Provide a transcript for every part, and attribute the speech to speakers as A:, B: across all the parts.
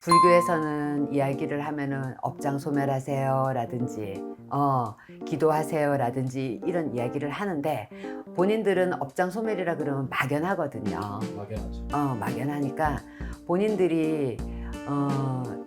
A: 불교에서는 이야기를 하면은 업장 소멸하세요 라든지 기도하세요 라든지 이런 이야기를 하는데, 본인들은 업장 소멸이라 그러면 막연하거든요.
B: 막연하죠.
A: 막연하니까 본인들이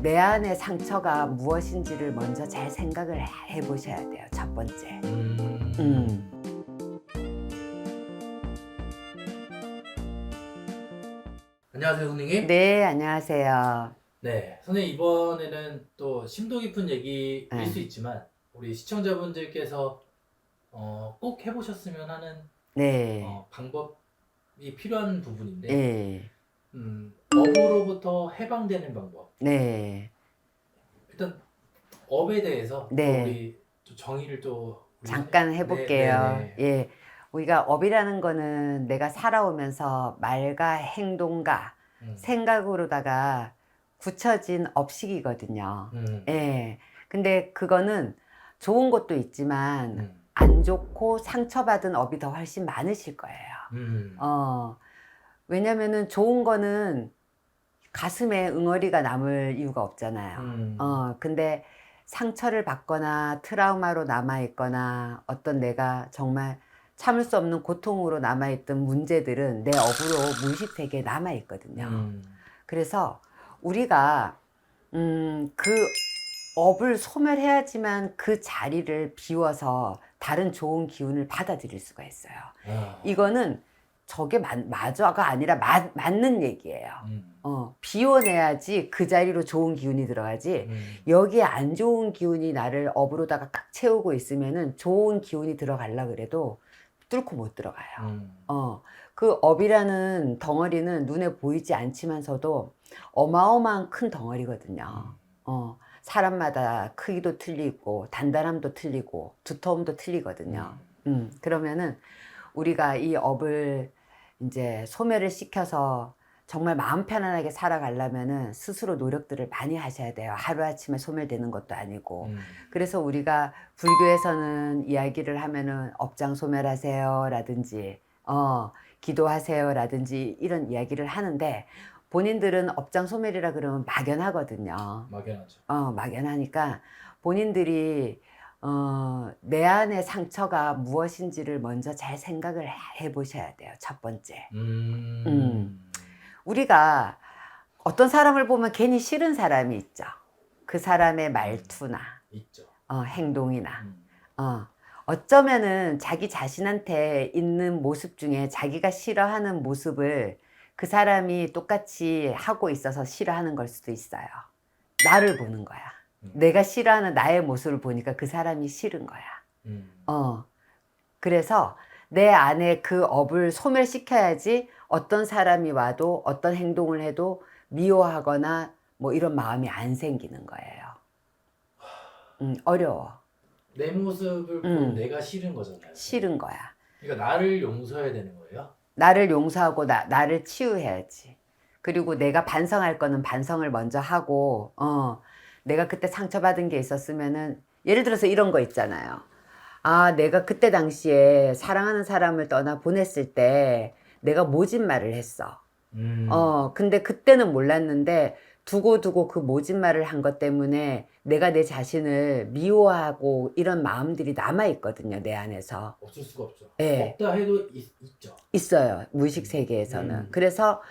A: 내 안의 상처가 무엇인지를 먼저 잘 생각을 해 보셔야 돼요. 첫 번째. 음.
B: 안녕하세요, 선생님.
A: 네, 안녕하세요.
B: 네, 선생님 이번에는 또 심도 깊은 얘기일
A: 네.
B: 수 있지만 우리 시청자분들께서 꼭 해보셨으면 하는
A: 네.
B: 방법이 필요한 부분인데,
A: 예.
B: 업으로부터 해방되는 방법.
A: 네.
B: 일단 업에 대해서 또
A: 네.
B: 우리 또 정의를 또
A: 잠깐
B: 네,
A: 해볼게요.
B: 네.
A: 예. 우리가 업이라는 거는 내가 살아오면서 말과 행동과
B: 음,
A: 생각으로다가 굳혀진 업식이거든요.
B: 음,
A: 예. 근데 그거는 좋은 것도 있지만
B: 음,
A: 안 좋고 상처받은 업이 더 훨씬 많으실 거예요.
B: 음,
A: 왜냐면은 좋은 거는 가슴에 응어리가 남을 이유가 없잖아요. 근데 상처를 받거나 트라우마로 남아있거나 어떤 내가 정말 참을 수 없는 고통으로 남아있던 문제들은 내 업으로 무의식 세계에 남아있거든요.
B: 음,
A: 그래서 우리가 그 업을 소멸해야지만 그 자리를 비워서 다른 좋은 기운을 받아들일 수가 있어요.
B: 아,
A: 이거는 저게 맞아가 아니라 맞는 얘기예요.
B: 음,
A: 비워내야지 그 자리로 좋은 기운이 들어가지,
B: 음,
A: 여기에 안 좋은 기운이 나를 업으로다가 꽉 채우고 있으면은 좋은 기운이 들어가려 그래도 뚫고 못 들어가요.
B: 음,
A: 그 업이라는 덩어리는 눈에 보이지 않지만서도 어마어마한 큰 덩어리거든요. 사람마다 크기도 틀리고 단단함도 틀리고 두터움도 틀리거든요. 그러면은 우리가 이 업을 이제 소멸을 시켜서 정말 마음 편안하게 살아가려면은 스스로 노력들을 많이 하셔야 돼요. 하루아침에 소멸되는 것도 아니고.
B: 음,
A: 그래서 우리가 불교에서는 이야기를 하면은 업장 소멸하세요 라든지 기도하세요 라든지 이런 이야기를 하는데, 본인들은 업장 소멸이라 그러면 막연하거든요.
B: 막연하죠.
A: 막연하니까 본인들이 내 안의 상처가 무엇인지를 먼저 잘 생각을 해 보셔야 돼요. 첫 번째.
B: 음,
A: 우리가 어떤 사람을 보면 괜히 싫은 사람이 있죠. 그 사람의 말투나
B: 있죠.
A: 행동이나
B: 음,
A: 어쩌면은 자기 자신한테 있는 모습 중에 자기가 싫어하는 모습을 그 사람이 똑같이 하고 있어서 싫어하는 걸 수도 있어요. 나를 보는 거야. 내가 싫어하는 나의 모습을 보니까 그 사람이 싫은 거야.
B: 음,
A: 그래서 내 안에 그 업을 소멸시켜야지 어떤 사람이 와도 어떤 행동을 해도 미워하거나 뭐 이런 마음이 안 생기는 거예요. 어려워.
B: 내 모습을 보는 내가 싫은 거잖아요.
A: 싫은 거야.
B: 그러니까 나를 용서해야 되는 거예요.
A: 나를 용서하고 나를 치유해야지. 그리고 내가 반성할 거는 반성을 먼저 하고, 내가 그때 상처받은 게 있었으면은, 예를 들어서 이런 거 있잖아요. 아, 내가 그때 당시에 사랑하는 사람을 떠나 보냈을 때 내가 모진 말을 했어. 근데 그때는 몰랐는데 두고두고 그 모진 말을 한 것 때문에 내가 내 자신을 미워하고 이런 마음들이 남아있거든요, 내 안에서.
B: 없을 수가 없죠.
A: 예.
B: 없다 해도 있죠.
A: 있어요, 무의식 세계에서는. 그래서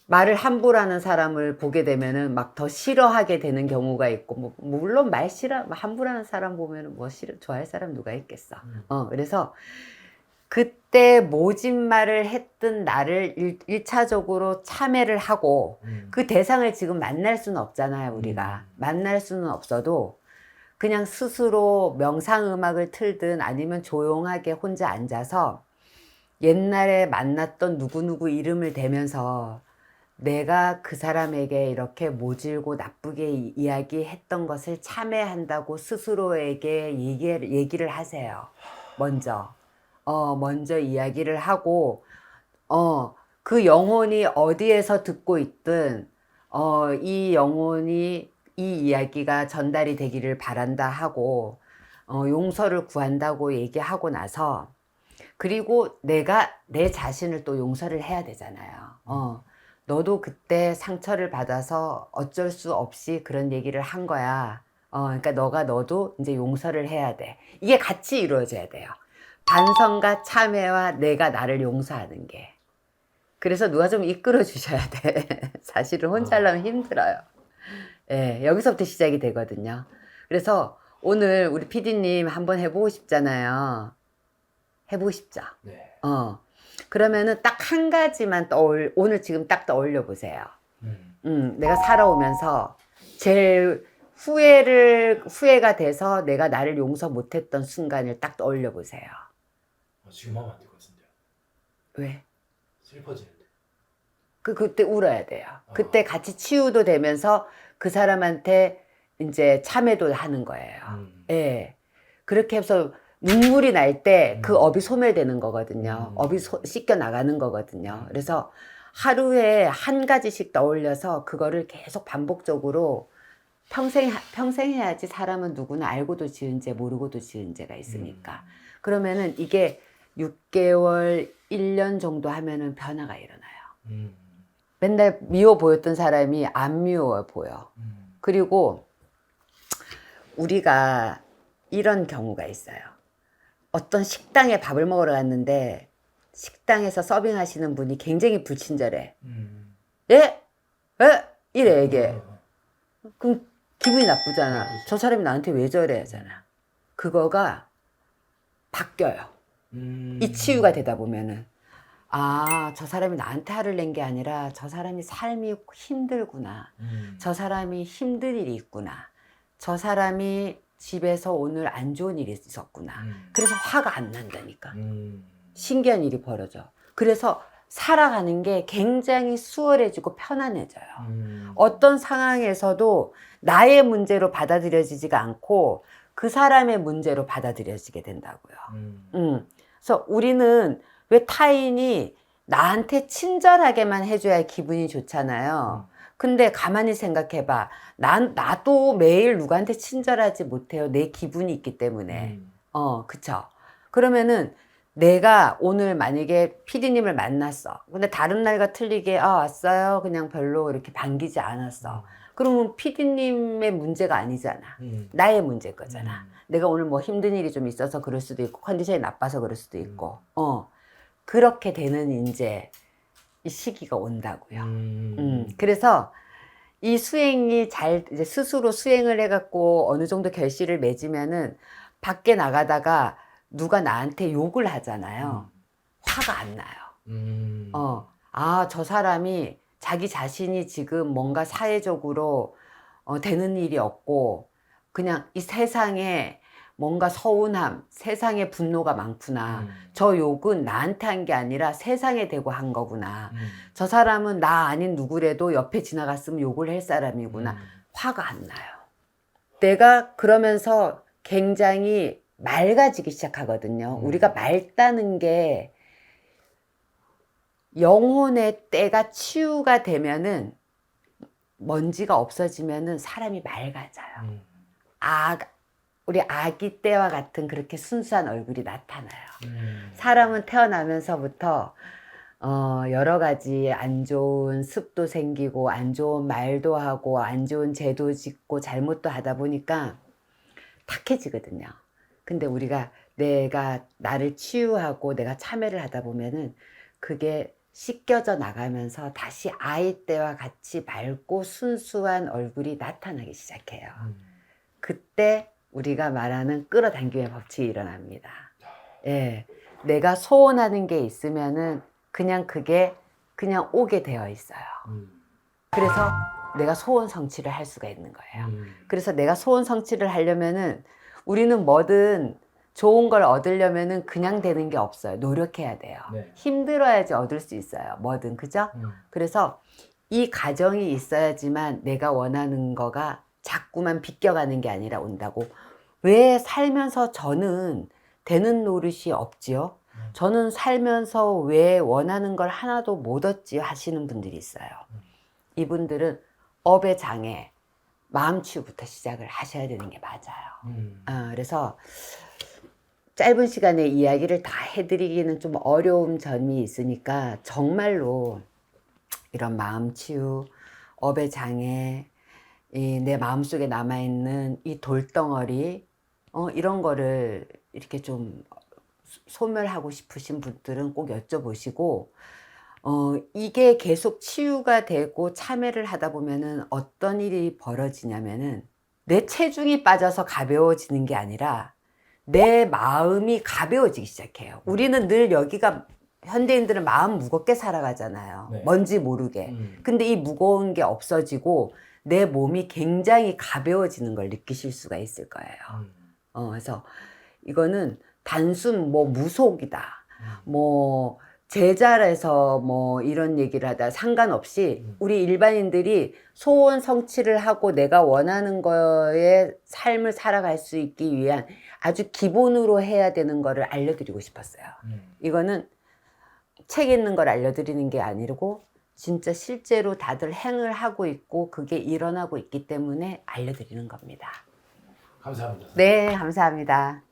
A: 말을 함부로 하는 사람을 보게 되면은 막 더 싫어하게 되는 경우가 있고, 뭐 물론 말 싫어 함부로 하는 사람 보면은 뭐 좋아할 사람 누가 있겠어. 그래서 그때 모진 말을 했던 나를 1차적으로 참회를 하고, 그 대상을 지금 만날 수는 없잖아요, 우리가. 만날 수는 없어도 그냥 스스로 명상음악을 틀든 아니면 조용하게 혼자 앉아서 옛날에 만났던 누구누구 이름을 대면서 내가 그 사람에게 이렇게 모질고 나쁘게 이야기했던 것을 참회한다고 스스로에게 얘기를 하세요. 먼저. 먼저 이야기를 하고, 그 영혼이 어디에서 듣고 있든, 이 영혼이 이 이야기가 전달이 되기를 바란다 하고, 용서를 구한다고 얘기하고 나서, 그리고 내가 내 자신을 또 용서를 해야 되잖아요. 너도 그때 상처를 받아서 어쩔 수 없이 그런 얘기를 한 거야. 그러니까 너도 이제 용서를 해야 돼. 이게 같이 이루어져야 돼요. 반성과 참회와 내가 나를 용서하는 게. 그래서 누가 좀 이끌어 주셔야 돼. 사실은 혼자 하려면 힘들어요. 예, 여기서부터 시작이 되거든요. 그래서 오늘 우리 PD님 한번 해보고 싶잖아요. 해보고 싶죠?
B: 네.
A: 그러면은 딱 한 가지만 오늘 지금 딱 떠올려 보세요.
B: 음.
A: 내가 살아오면서 제일 후회가 돼서 내가 나를 용서 못했던 순간을 딱 떠올려 보세요.
B: 지금 하면 안 될 것 같은데요.
A: 왜?
B: 슬퍼지는데.
A: 그때 울어야 돼요. 그때 같이 치유도 되면서 그 사람한테 이제 참회도 하는 거예요. 예. 그렇게 해서 눈물이 날 때 그 업이 소멸되는 거거든요. 업이 씻겨 나가는 거거든요. 그래서 하루에 한 가지씩 떠올려서 그거를 계속 반복적으로 평생 해야지. 사람은 누구나 알고도 지은 죄 모르고도 지은 죄가 있으니까. 그러면은 이게 6개월, 1년 정도 하면은 변화가 일어나요. 맨날 미워 보였던 사람이 안 미워 보여. 그리고 우리가 이런 경우가 있어요. 어떤 식당에 밥을 먹으러 갔는데 식당에서 서빙하시는 분이 굉장히 불친절해. 예? 예? 이래 이게. 그럼 기분이 나쁘잖아. 저 사람이 나한테 왜 저래 하잖아. 그거가 바뀌어요. 이 치유가 되다 보면은 저 사람이 나한테 화를 낸 게 아니라 저 사람이 삶이 힘들구나. 저 사람이 힘든 일이 있구나. 저 사람이 집에서 오늘 안 좋은 일이 있었구나. 그래서 화가 안 난다니까. 신기한 일이 벌어져. 그래서 살아가는 게 굉장히 수월해지고 편안해져요. 어떤 상황에서도 나의 문제로 받아들여지지가 않고 그 사람의 문제로 받아들여지게 된다고요. 그래서 우리는 왜 타인이 나한테 친절하게만 해줘야 기분이 좋잖아요. 근데 가만히 생각해봐. 나도 매일 누구한테 친절하지 못해요. 내 기분이 있기 때문에. 그쵸? 그러면은 내가 오늘 만약에 PD님을 만났어. 근데 다른 날과 틀리게, 왔어요. 그냥 별로 이렇게 반기지 않았어. 그러면 PD님의 문제가 아니잖아. 나의 문제일 거잖아. 내가 오늘 뭐 힘든 일이 좀 있어서 그럴 수도 있고, 컨디션이 나빠서 그럴 수도 있고, 그렇게 되는 이제 이 시기가 온다고요. 그래서 이 수행이 이제 스스로 수행을 해갖고 어느 정도 결실을 맺으면은 밖에 나가다가 누가 나한테 욕을 하잖아요. 화가 안 나요. 저 사람이 자기 자신이 지금 뭔가 사회적으로 되는 일이 없고 그냥 이 세상에 뭔가 서운함, 세상에 분노가 많구나. 저 욕은 나한테 한 게 아니라 세상에 대고 한 거구나. 저 사람은 나 아닌 누구래도 옆에 지나갔으면 욕을 할 사람이구나. 화가 안 나요. 내가 그러면서 굉장히 맑아지기 시작하거든요. 우리가 맑다는 게 영혼의 때가 치유가 되면은 먼지가 없어지면은 사람이 맑아져요. 우리 아기 때와 같은 그렇게 순수한 얼굴이 나타나요. 사람은 태어나면서부터 여러 가지 안 좋은 습도 생기고 안 좋은 말도 하고 안 좋은 죄도 짓고 잘못도 하다 보니까 탁해지거든요. 근데 내가 나를 치유하고 내가 참회를 하다 보면은 그게 씻겨져 나가면서 다시 아이 때와 같이 맑고 순수한 얼굴이 나타나기 시작해요. 그때 우리가 말하는 끌어당김의 법칙이 일어납니다. 예. 내가 소원하는 게 있으면은 그냥 그게 그냥 오게 되어 있어요. 그래서 내가 소원 성취를 할 수가 있는 거예요. 그래서 내가 소원 성취를 하려면은 우리는 뭐든 좋은 걸 얻으려면은 그냥 되는 게 없어요. 노력해야 돼요.
B: 네.
A: 힘들어야지 얻을 수 있어요. 뭐든. 그죠? 그래서 이 과정이 있어야지만 내가 원하는 거가 자꾸만 비껴가는 게 아니라 온다고. 왜 살면서 저는 되는 노릇이 없지요? 저는 살면서 왜 원하는 걸 하나도 못 얻지요? 하시는 분들이 있어요. 이분들은 업의 장애, 마음 치유부터 시작을 하셔야 되는 게 맞아요. 그래서 짧은 시간에 이야기를 다 해드리기는 좀 어려운 점이 있으니까 정말로 이런 마음 치유, 업의 장애, 이 내 마음속에 남아있는 이 돌덩어리, 이런 거를 이렇게 좀 소멸하고 싶으신 분들은 꼭 여쭤보시고, 이게 계속 치유가 되고 참여를 하다 보면은 어떤 일이 벌어지냐면은 내 체중이 빠져서 가벼워지는 게 아니라 내 마음이 가벼워지기 시작해요. 우리는 늘 여기가 현대인들은 마음 무겁게 살아가잖아요.
B: 네.
A: 뭔지 모르게. 근데 이 무거운 게 없어지고 내 몸이 굉장히 가벼워지는 걸 느끼실 수가 있을 거예요. 그래서 이거는 단순 뭐 무속이다. 뭐 제자라서 뭐 이런 얘기를 하다 상관없이 우리 일반인들이 소원 성취를 하고 내가 원하는 거에 삶을 살아갈 수 있기 위한 아주 기본으로 해야 되는 거를 알려드리고 싶었어요. 이거는 책 있는 걸 알려드리는 게 아니고 진짜 실제로 다들 행을 하고 있고 그게 일어나고 있기 때문에 알려드리는 겁니다.
B: 감사합니다.
A: 네, 감사합니다.